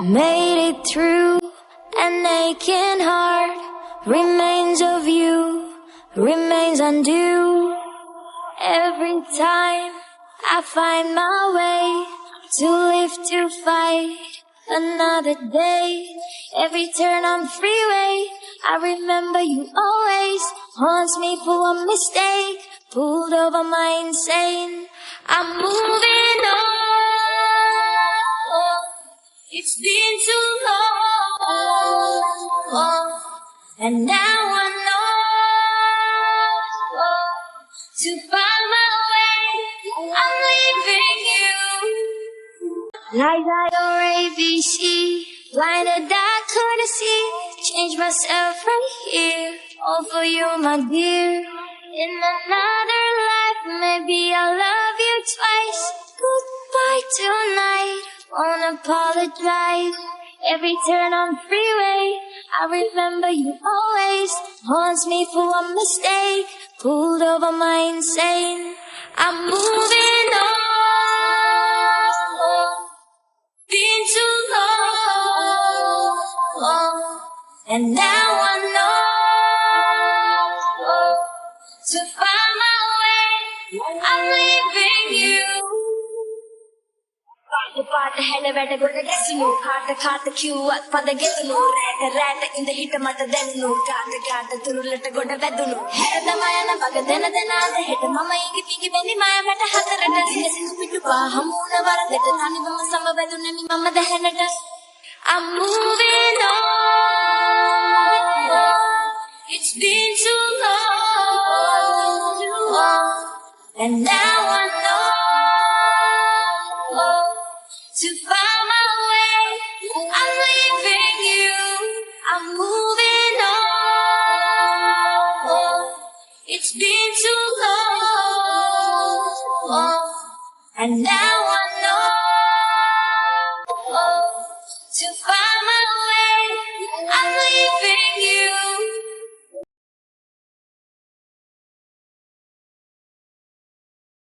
Made it through an aching heart. Remains of you, remains undue. Every time I find my way to live to fight another day. Every turn on freeway, I remember you always. Haunts me for a mistake, pulled over my insane. I'm moving on. It's been too long, and now I know to find my way. I'm leaving you. Like I or ABC, blinded I couldn't see. Change myself right here, all for you, my dear. In another life, maybe I'll love you twice. Goodbye tonight, won't apologize. Every turn on freeway, I remember you always. Haunts me for a mistake, pulled over my insane. I'm moving on. Been too long, and now I know to find my way. I'm leaving you. පාට හැල වැඩ ගොඩ ගැසුණු කාට කාට කිව්වත් පද ගෙතුණු රැට රැට ඉඳ හිට මට දැනුණු කාට කාට තුරුලට ගොඩ වැදුණු හැරදම යන බග දෙන දෙනාද හෙට මම ඉඟි පිඟි වෙනි මායකට හතරට සිසිඳු පිටුපා හමුුණ වරදට තනිවම සමවැදුනේ මම දැහැනට I'm moving on. It's been too long, and now I know to find my way. I'm leaving you. I'm moving on. It's been too long, and now I know to find my